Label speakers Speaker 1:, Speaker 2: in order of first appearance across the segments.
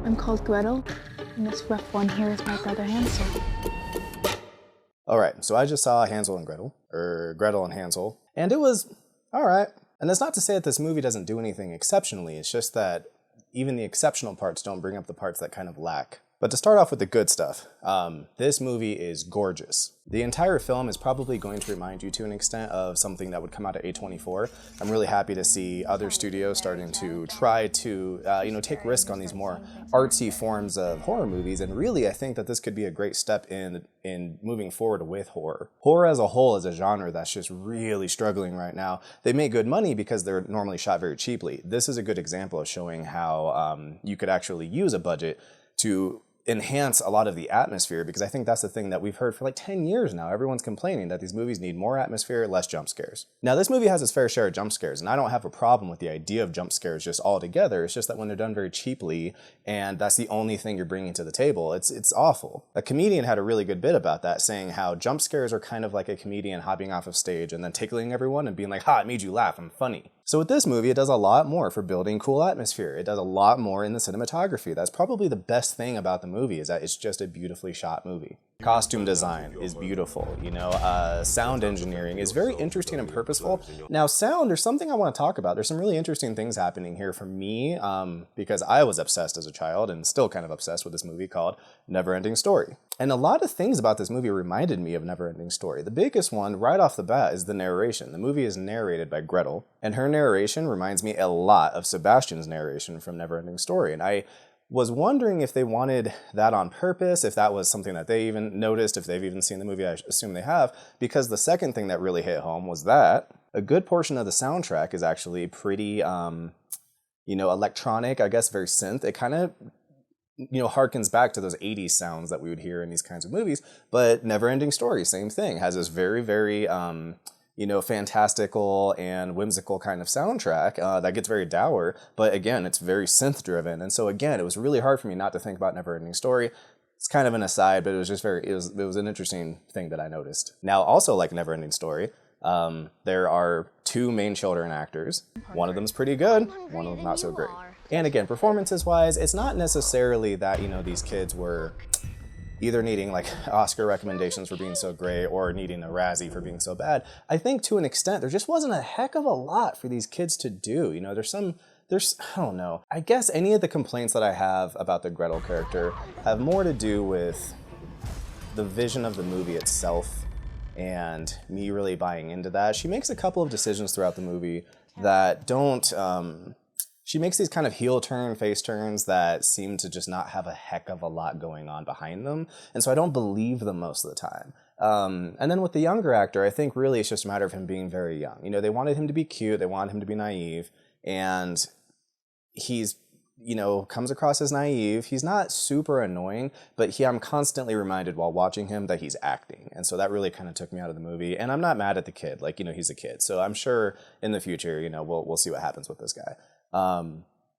Speaker 1: I'm called Gretel, and this rough one here is my brother Hansel.
Speaker 2: All right, so I just saw Hansel and Gretel, or Gretel and Hansel, and it was all right. And that's not to say that this movie doesn't do anything exceptionally, it's just that even the exceptional parts don't bring up the parts that kind of lack. But to start off with the good stuff, this movie is gorgeous. The entire film is probably going to remind you to an extent of something that would come out of A24. I'm really happy to see other studios starting to try to, take risk on these more artsy forms of horror movies. And really, I think that this could be a great step in moving forward with horror. Horror as a whole is a genre that's just really struggling right now. They make good money because they're normally shot very cheaply. This is a good example of showing how you could actually use a budget to enhance a lot of the atmosphere, because I think that's the thing that we've heard for like 10 years now. Everyone's complaining that these movies need more atmosphere, less jump scares. Now, this movie has its fair share of jump scares, and I don't have a problem with the idea of jump scares just altogether. It's just that when they're done very cheaply, and that's the only thing you're bringing to the table, it's awful. A comedian had a really good bit about that, saying how jump scares are kind of like a comedian hopping off of stage and then tickling everyone and being like, ha, it made you laugh, I'm funny. So with this movie, it does a lot more for building cool atmosphere. It does a lot more in the cinematography. That's probably the best thing about the movie, is that it's just a beautifully shot movie. Costume design is beautiful, sound engineering is very interesting and purposeful. Now, sound, there's something I want to talk about. There's some really interesting things happening here for me, because I was obsessed as a child and still kind of obsessed with this movie called Neverending Story. And a lot of things about this movie reminded me of Neverending Story. The biggest one, right off the bat, is the narration. The movie is narrated by Gretel, and her narration reminds me a lot of Sebastian's narration from Neverending Story. And I was wondering if they wanted that on purpose, if that was something that they even noticed, if they've even seen the movie. I assume they have, because the second thing that really hit home was that a good portion of the soundtrack is actually pretty, electronic, I guess, very synth. It kind of harkens back to those 80s sounds that we would hear in these kinds of movies. But Neverending Story, same thing, has this very, very, fantastical and whimsical kind of soundtrack that gets very dour. But again, it's very synth driven. And so again, it was really hard for me not to think about Neverending Story. It's kind of an aside, but it was just it was an interesting thing that I noticed. Now, also like Neverending Story, there are two main children actors. One of them's pretty good, one of them not so great. And again, performances-wise, it's not necessarily that, these kids were either needing like Oscar recommendations for being so great or needing a Razzie for being so bad. I think to an extent, there just wasn't a heck of a lot for these kids to do. I don't know. I guess any of the complaints that I have about the Gretel character have more to do with the vision of the movie itself and me really buying into that. She makes a couple of decisions throughout the movie that don't, she makes these kind of heel turn, face turns that seem to just not have a heck of a lot going on behind them. And so I don't believe them most of the time. And then with the younger actor, I think really it's just a matter of him being very young. They wanted him to be cute, they wanted him to be naive, and he's, comes across as naive. He's not super annoying, but I'm constantly reminded while watching him that he's acting. And so that really kind of took me out of the movie. And I'm not mad at the kid. He's a kid. So I'm sure in the future, we'll see what happens with this guy.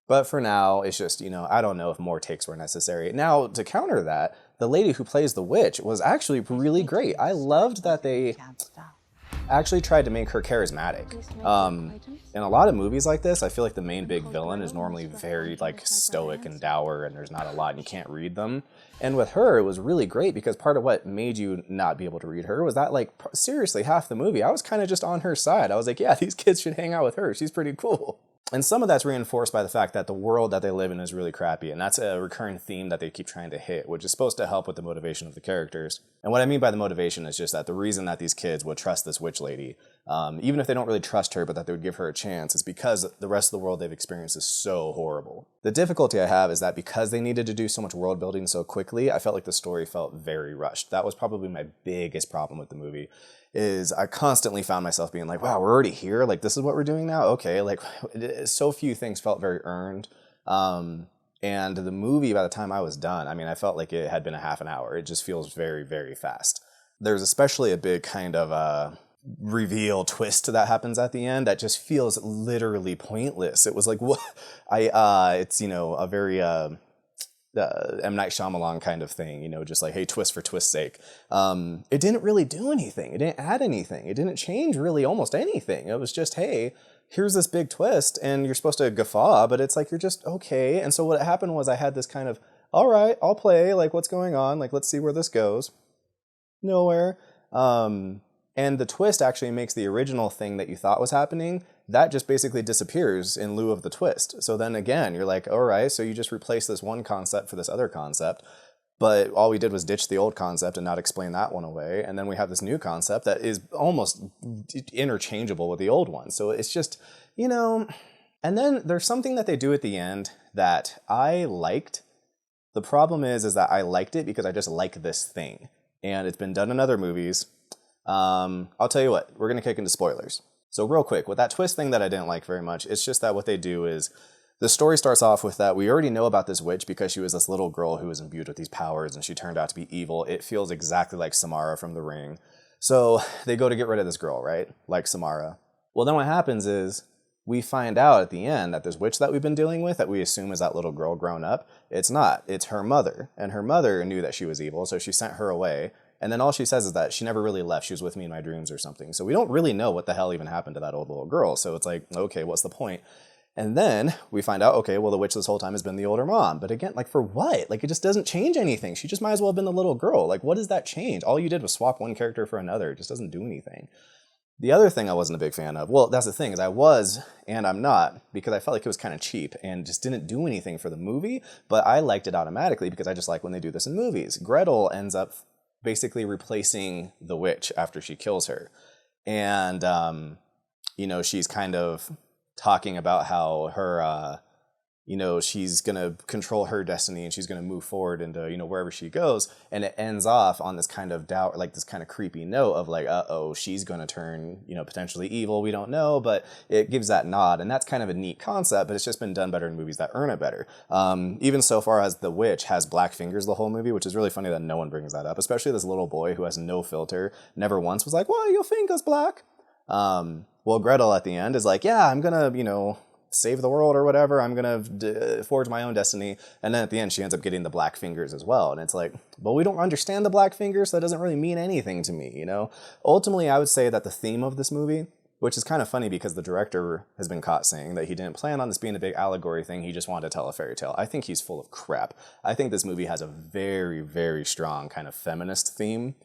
Speaker 2: But for now, it's just, I don't know if more takes were necessary. Now, to counter that, the lady who plays the witch was actually really great. I loved that they actually tried to make her charismatic. In a lot of movies like this, I feel like the main big villain is normally very stoic and dour, and there's not a lot and you can't read them. And with her, it was really great because part of what made you not be able to read her was that seriously half the movie, I was kind of just on her side. I was like, yeah, these kids should hang out with her. She's pretty cool. And some of that's reinforced by the fact that the world that they live in is really crappy, and that's a recurring theme that they keep trying to hit, which is supposed to help with the motivation of the characters. And what I mean by the motivation is just that the reason that these kids would trust this witch lady, even if they don't really trust her, but that they would give her a chance, is because the rest of the world they've experienced is so horrible. The difficulty I have is that because they needed to do so much world building so quickly, I felt like the story felt very rushed. That was probably my biggest problem with the movie. Is I constantly found myself being like, wow, we're already here? This is what we're doing now? Okay, so few things felt very earned. And the movie, by the time I was done, I felt like it had been a half an hour. It just feels very, very fast. There's especially a big kind of reveal twist that happens at the end that just feels literally pointless. It was like, what? It's, a very... M. Night Shyamalan kind of thing, just like, hey, twist for twist's sake. It didn't really do anything. It didn't add anything. It didn't change really almost anything. It was just, hey, here's this big twist, and you're supposed to guffaw, but it's like, you're just okay. And so what happened was I had this kind of, all right, I'll play, like, what's going on? Like, let's see where this goes. Nowhere. And the twist actually makes the original thing that you thought was happening, that just basically disappears in lieu of the twist. So then again, you're like, all right, so you just replace this one concept for this other concept, but all we did was ditch the old concept and not explain that one away. And then we have this new concept that is almost interchangeable with the old one. So it's just, you know, and then there's something that they do at the end that I liked. The problem is that I liked it because I just like this thing. And it's been done in other movies. I'll tell you what, we're going to kick into spoilers. So real quick, with that twist thing that I didn't like very much, it's just that what they do is, the story starts off with that we already know about this witch because she was this little girl who was imbued with these powers and she turned out to be evil. It feels exactly like Samara from The Ring. So they go to get rid of this girl, right? Like Samara. Well, then what happens is we find out at the end that this witch that we've been dealing with, that we assume is that little girl grown up, it's not. It's her mother. And her mother knew that she was evil, so she sent her away. And then all she says is that she never really left. She was with me in my dreams or something. So we don't really know what the hell even happened to that old little girl. So it's like, okay, what's the point? And then we find out, okay, well, the witch this whole time has been the older mom. But again, like, for what? Like, it just doesn't change anything. She just might as well have been the little girl. Like, what does that change? All you did was swap one character for another. It just doesn't do anything. The other thing I wasn't a big fan of, well, that's the thing, is I was, and I'm not, because I felt like it was kind of cheap and just didn't do anything for the movie, but I liked it automatically because I just like when they do this in movies. Gretel ends up basically replacing the witch after she kills her. And, you know, she's kind of talking about how her, you know, she's going to control her destiny and she's going to move forward into, you know, wherever she goes. And it ends off on this kind of doubt, like this kind of creepy note of like, uh-oh, she's going to turn, you know, potentially evil. We don't know, but it gives that nod. And that's kind of a neat concept, but it's just been done better in movies that earn it better. Even so far as the witch has black fingers the whole movie, which is really funny that no one brings that up, especially this little boy who has no filter, never once was like, well, your finger's black. Well, Gretel at the end is like, yeah, I'm going to, you know, save the world or whatever. I'm going to forge my own destiny. And then at the end, she ends up getting the black fingers as well. And it's like, well, we don't understand the black fingers, so that doesn't really mean anything to me, you know? Ultimately, I would say that the theme of this movie, which is kind of funny because the director has been caught saying that he didn't plan on this being a big allegory thing, he just wanted to tell a fairy tale. I think he's full of crap. I think this movie has a very, very strong kind of feminist theme.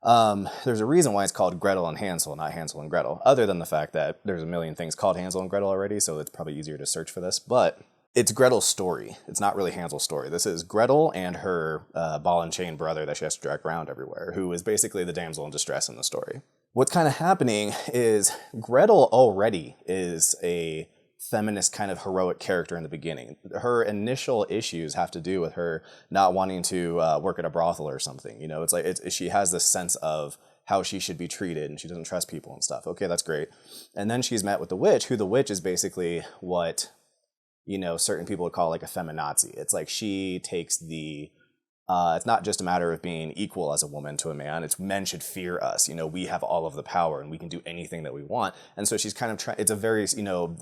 Speaker 2: There's a reason why it's called Gretel and Hansel, not Hansel and Gretel, other than the fact that there's a million things called Hansel and Gretel already, so it's probably easier to search for this, but it's Gretel's story. It's not really Hansel's story. This is Gretel and her ball and chain brother that she has to drag around everywhere, who is basically the damsel in distress in the story. What's kind of happening is Gretel already is a feminist kind of heroic character in the beginning. Her initial issues have to do with her not wanting to work at a brothel or something. You know, it's like she has this sense of how she should be treated and she doesn't trust people and stuff. Okay, that's great. And then she's met with the witch, who the witch is basically what, you know, certain people would call like a feminazi. It's like she takes the it's not just a matter of being equal as a woman to a man. It's men should fear us. You know, we have all of the power and we can do anything that we want. And so she's kind of trying, it's a very, you know,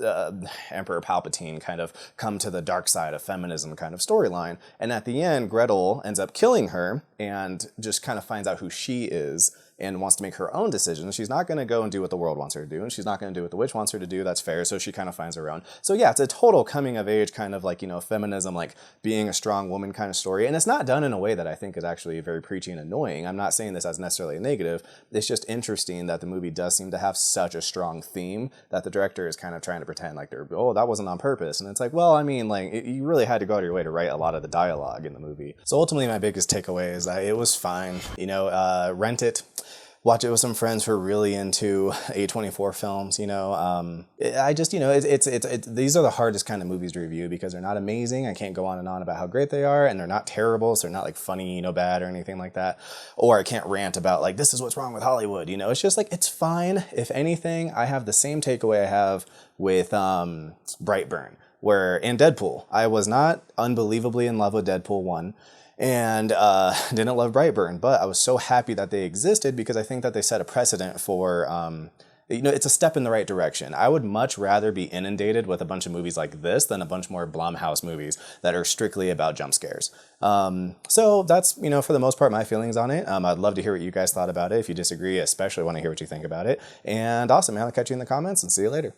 Speaker 2: Emperor Palpatine kind of come to the dark side of feminism kind of storyline. And at the end, Gretel ends up killing her and just kind of finds out who she is and wants to make her own decisions. She's not going to go and do what the world wants her to do, and she's not going to do what the witch wants her to do. That's fair. So she kind of finds her own. So yeah, it's a total coming of age kind of like, you know, feminism, like being a strong woman kind of story. And it's not done in a way that I think is actually very preachy and annoying. I'm not saying this as necessarily a negative. It's just interesting that the movie does seem to have such a strong theme that the director is kind of trying to pretend like they're, oh, that wasn't on purpose. And it's like, well, I mean, like, you really had to go out of your way to write a lot of the dialogue in the movie. So ultimately, my biggest takeaway is that it was fine. You know, rent it. Watch it with some friends who are really into A24 films, you know. I just, you know, these are the hardest kind of movies to review because they're not amazing. I can't go on and on about how great they are, and they're not terrible, so they're not like funny, you know, bad or anything like that. Or I can't rant about like, this is what's wrong with Hollywood, you know. It's just like, it's fine. If anything, I have the same takeaway I have with Brightburn, and Deadpool. I was not unbelievably in love with Deadpool 1. And didn't love Brightburn, but I was so happy that they existed because I think that they set a precedent for, you know, it's a step in the right direction. I would much rather be inundated with a bunch of movies like this than a bunch more Blumhouse movies that are strictly about jump scares. So that's, you know, for the most part, my feelings on it. I'd love to hear what you guys thought about it. If you disagree, especially want to hear what you think about it. And awesome, man. I'll catch you in the comments and see you later.